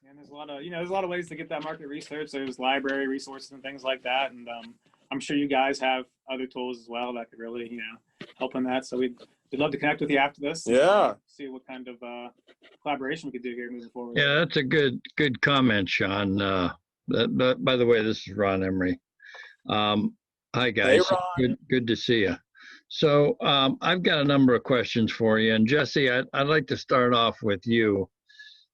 And there's a lot of, there's a lot of ways to get that market research. There's library resources and things like that. And I'm sure you guys have other tools as well that could really, help in that. So we'd love to connect with you after this. Yeah. See what kind of collaboration we could do here moving forward. Yeah, that's a good comment, Sean. By the way, this is Ron Emery. Hi, guys. Hey, Good to see you. So I've got a number of questions for you. And Jesse, I'd like to start off with you.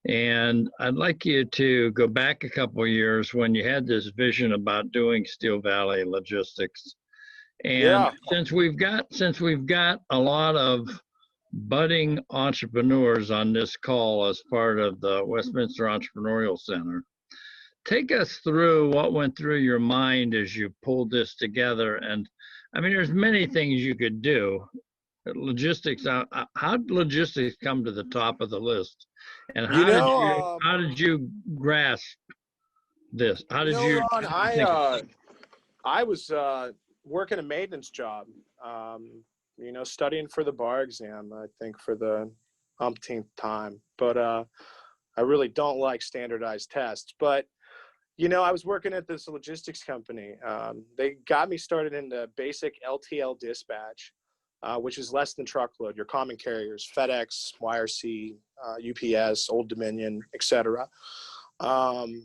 And I'd like you to go back a couple of years when you had this vision about doing Steel Valley Logistics. And since we've got a lot of budding entrepreneurs on this call as part of the Westminster Entrepreneurial Center, take us through what went through your mind as you pulled this together. And I mean, there's many things you could do. Logistics, how did logistics come to the top of the list? And how did you grasp this? How did you? Ron, I was working a maintenance job, studying for the bar exam, I think for the umpteenth time. But I really don't like standardized tests. But, I was working at this logistics company. They got me started in the basic LTL dispatch, which is less than truckload, your common carriers, FedEx, YRC, UPS, Old Dominion, etc. And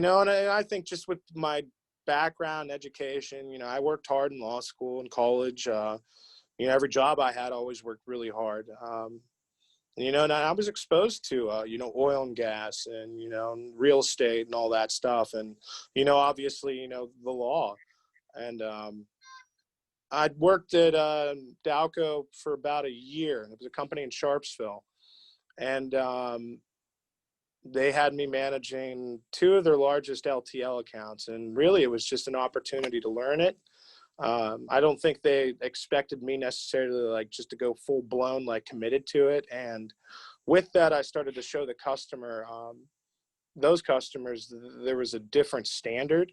I think just with my background, education, I worked hard in law school and college. Every job I had always worked really hard. And I was exposed to, oil and gas and, real estate and all that stuff. And, obviously, the law. And I'd worked at Dalco for about a year. It was a company in Sharpsville. And they had me managing two of their largest LTL accounts. And really, it was just an opportunity to learn it. I don't think they expected me necessarily just to go full blown, committed to it. And with that, I started to show the customer, those customers, there was a different standard,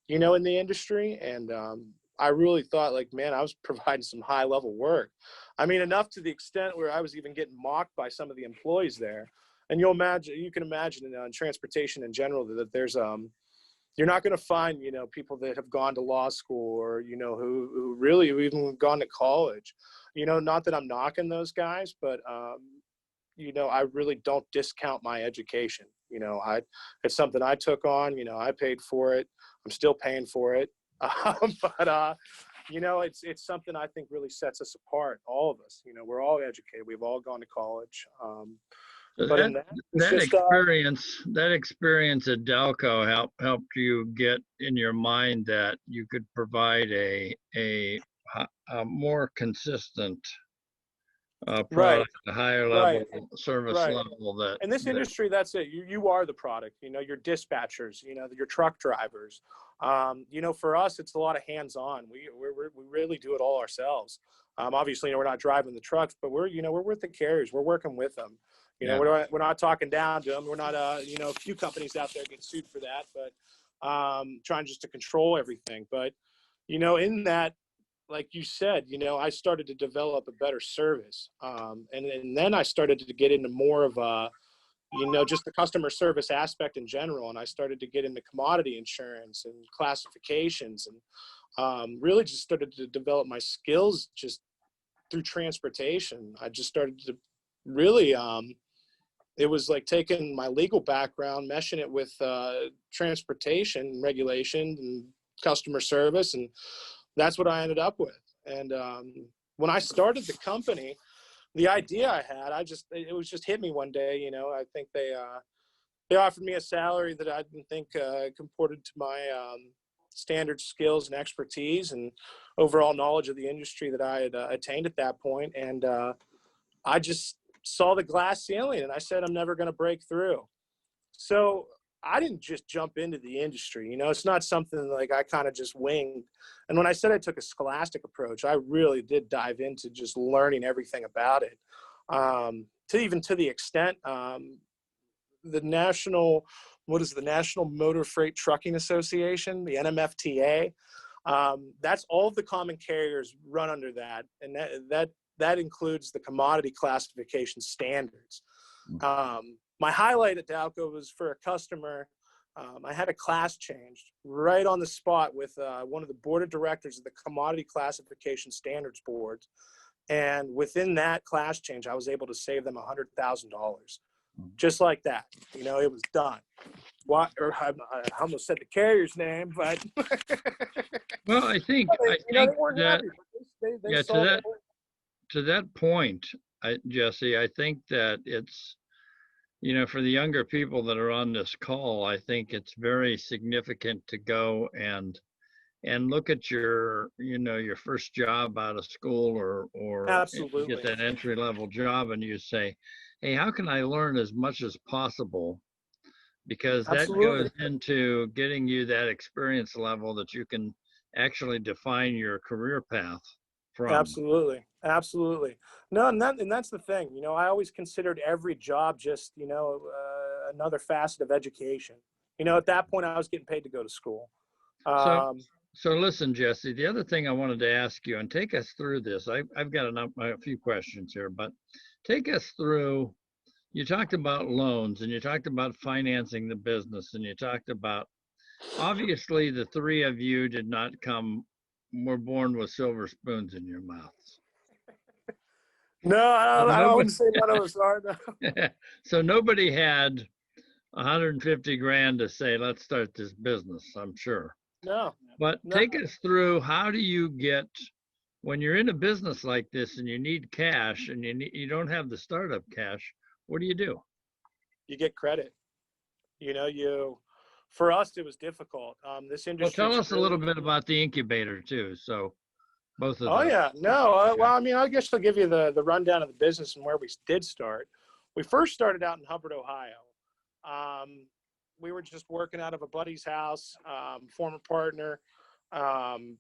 in the industry. And I really thought man, I was providing some high level work. I mean, enough to the extent where I was even getting mocked by some of the employees there. And you can imagine in transportation in general that there's, you're not going to find, people that have gone to law school or, who really have even gone to college, not that I'm knocking those guys, but, I really don't discount my education. It's something I took on, I paid for it. I'm still paying for it. But it's something I think really sets us apart, all of us. We're all educated. We've all gone to college. But that experience at Dalco helped you get in your mind that you could provide a more consistent product, a higher level service level. That in this industry, that's it. You are the product. Your dispatchers. Your truck drivers. For us, it's a lot of hands-on. We really do it all ourselves. Obviously, we're not driving the trucks, but we're with the carriers. We're working with them. We're not talking down to them. We're not, a few companies out there get sued for that, but trying just to control everything. But, in that, like you said, I started to develop a better service. And then I started to get into more of just the customer service aspect in general. And I started to get into commodity insurance and classifications and really just started to develop my skills just through transportation. I just started to really, it was like taking my legal background, meshing it with transportation regulation and customer service. And that's what I ended up with. And when I started the company, the idea I had, it was just hit me one day. I think they offered me a salary that I didn't think comported to my standard skills and expertise and overall knowledge of the industry that I had attained at that point. And I just saw the glass ceiling and I said, I'm never going to break through. So I didn't just jump into the industry. It's not something I kind of just winged. And when I said I took a scholastic approach, I really did dive into just learning everything about it. To the extent, the National Motor Freight Trucking Association, the NMFTA, that's all of the common carriers run under that. And that includes the commodity classification standards. My highlight at Dalco was for a customer. I had a class changed right on the spot with one of the board of directors of the Commodity Classification Standards Board. And within that class change, I was able to save them $100,000. Just like that. You know, it was done. What? Or I almost said the carrier's name, but Well, I think they weren't that happy. They yeah, saw to that point, Jesse, I think that it's, for the younger people that are on this call, I think it's very significant to go and look at your, your first job out of school, or absolutely get that entry level job, and you say, hey, how can I learn as much as possible? Because that absolutely. goes into getting you that experience level that you can actually define your career path from. Absolutely. Absolutely. No, and that's the thing. You know, I always considered every job just, another facet of education. You know, at that point, I was getting paid to go to school. So listen, Jesse, the other thing I wanted to ask you, and take us through this, I've got a few questions here, but take us through, you talked about loans, and you talked about financing the business, and you talked about, obviously the three of you were born with silver spoons in your mouths. No, I wouldn't say none of us are. No. So nobody had 150 grand to say, let's start this business, I'm sure. No. But take us through, how do you get, when you're in a business like this and you need cash and you don't have the startup cash, what do? You get credit. For us, it was difficult. This industry. Well, tell us a little bit about the incubator too. So both of Oh, those. yeah. No. Well, I mean, I guess I'll give you the rundown of the business and where we did start. We first started out in Hubbard, Ohio. We were just working out of a buddy's house, former partner. And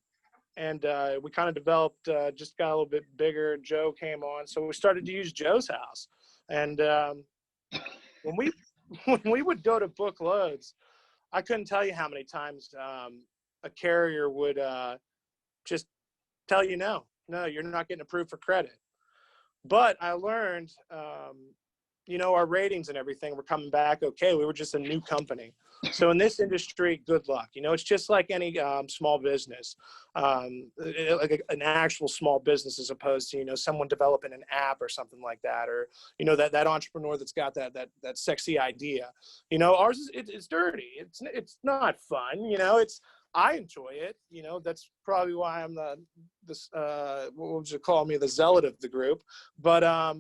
we kind of developed, just got a little bit bigger. Joe came on. So we started to use Joe's house. And when we would go to book loads, I couldn't tell you how many times a carrier would just tell you, no, you're not getting approved for credit. But I learned, our ratings and everything were coming back okay. We were just a new company. So in this industry, good luck. It's just like any small business, like an actual small business, as opposed to, someone developing an app or something like that, or, that entrepreneur that's got that sexy idea. Ours is it's dirty. It's not fun. I enjoy it. That's probably why I'm what would you call me, the zealot of the group. But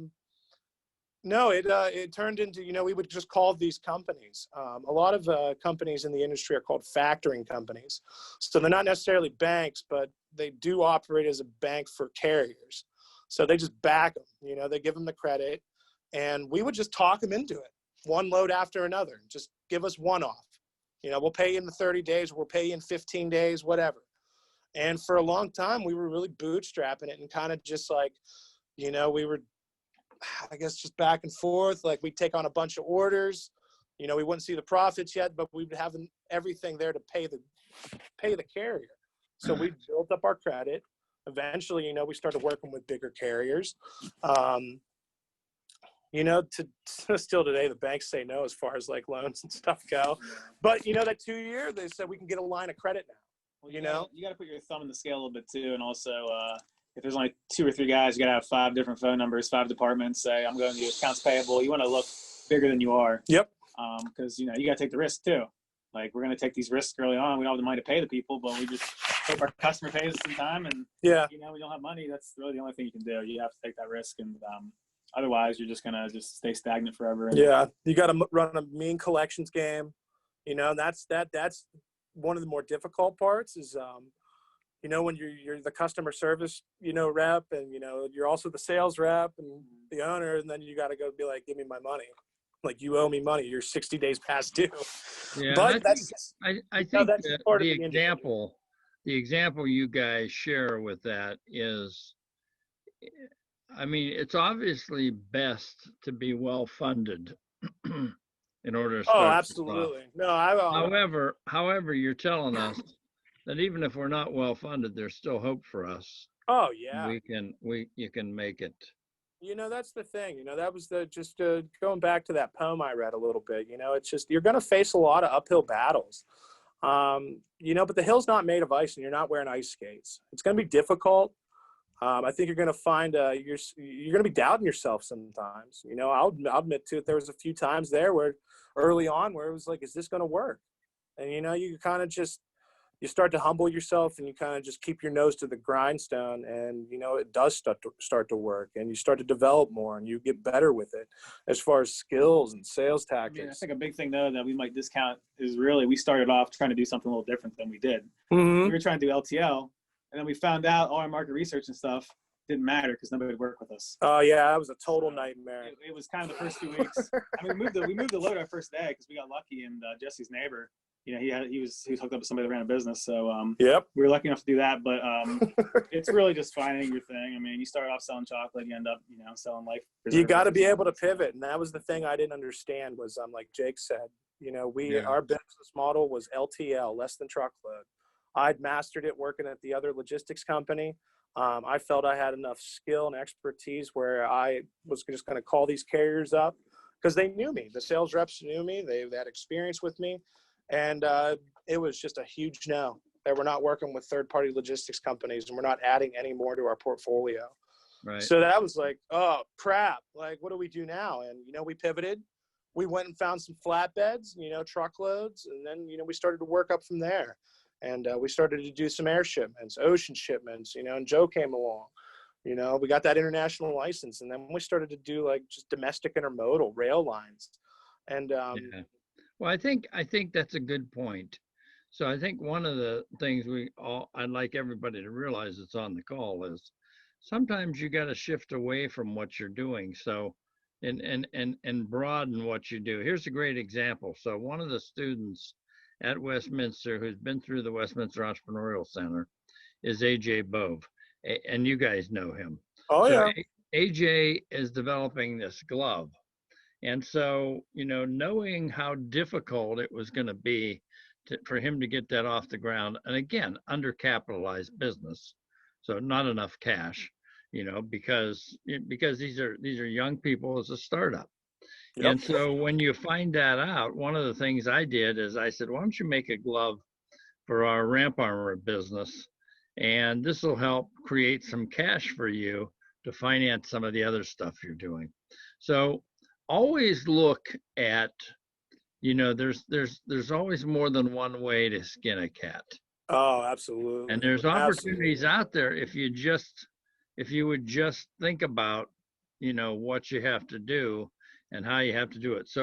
no, it turned into, we would just call these companies. A lot of companies in the industry are called factoring companies. So they're not necessarily banks, but they do operate as a bank for carriers. So they just back them, they give them the credit, and we would just talk them into it, one load after another. Just give us one off. We'll pay you in the 30 days, we'll pay you in 15 days, whatever. And for a long time, we were really bootstrapping it and kind of just like, we were, I guess, just back and forth. Like, we'd take on a bunch of orders. We wouldn't see the profits yet, but we'd have everything there to pay the carrier. So we built up our credit. Eventually, we started working with bigger carriers. Still today, the banks say no as far as like loans and stuff go. But, that 2 year, they said we can get a line of credit now. Well, you got to put your thumb in the scale a little bit too. And also, if there's only 2 or 3 guys, you got to have 5 different phone numbers, 5 departments. Say, I'm going to accounts payable. You want to look bigger than you are. Yep. Because, you got to take the risk too. Like, we're going to take these risks early on. We don't have the money to pay the people, but we just hope our customer pays us in time. And, we don't have money. That's really the only thing you can do. You have to take that risk. And otherwise, you're just going to just stay stagnant forever. Yeah. You got to run a mean collections game. That's one of the more difficult parts is, when you're the customer service, rep, and, you're also the sales rep and the owner, and then you got to go be like, give me my money. Like, you owe me money. You're 60 days past due. Yeah, but I think the example you guys share with that is, I mean, it's obviously best to be well funded in order to start. Oh, absolutely. No, however, you're telling us that even if we're not well funded, there's still hope for us. Oh, yeah. You can make it. That's the thing. That was just going back to that poem I read a little bit. It's just you're going to face a lot of uphill battles. But the hill's not made of ice, and you're not wearing ice skates. It's going to be difficult. I think you're going to find you're going to be doubting yourself sometimes. I'll admit to it. There was a few times there where early on where it was like, is this going to work? And you kind of just you start to humble yourself, and you kind of just keep your nose to the grindstone, and it does start to work, and you start to develop more, and you get better with it as far as skills and sales tactics. I think a big thing though that we might discount is really we started off trying to do something a little different than we did. Mm-hmm. We were trying to do LTL, and then we found out all our market research and stuff didn't matter because nobody would work with us. Oh yeah, that was a total nightmare. It was kind of the first 2 weeks. I mean, we moved the load our first day because we got lucky, and Jesse's neighbor, he was hooked up with somebody that ran a business, so yep, we were lucky enough to do that. But it's really just finding your thing. I mean, you start off selling chocolate, you end up selling life. You got to be able to pivot, and that was the thing I didn't understand. Was like Jake said, our business model was LTL, less than truckload. I'd mastered it working at the other logistics company. I felt I had enough skill and expertise where I was just going to call these carriers up because they knew me. The sales reps knew me. They had experience with me. And it was just a huge no that we're not working with third-party logistics companies, and we're not adding any more to our portfolio. Right. So that was like, oh, crap. Like, what do we do now? And, we pivoted. We went and found some flatbeds, truckloads. And then, we started to work up from there. And we started to do some air shipments, ocean shipments, and Joe came along. We got that international license. And then we started to do like just domestic intermodal rail lines. And Well, I think that's a good point. So I think one of the things I'd like everybody to realize that's on the call is sometimes you got to shift away from what you're doing. So and broaden what you do. Here's a great example. So one of the students at Westminster who's been through the Westminster Entrepreneurial Center is AJ Bove. And you guys know him. Oh, so yeah. AJ is developing this glove. And so, knowing how difficult it was going to be for him to get that off the ground, and again, undercapitalized business, so not enough cash, because these are young people as a startup. Yep. And so when you find that out, one of the things I did is I said, why don't you make a glove for our ramp armor business, and this will help create some cash for you to finance some of the other stuff you're doing. So always look at, there's always more than one way to skin a cat. Oh, absolutely. And there's opportunities out there if you would just think about, what you have to do and how you have to do it. So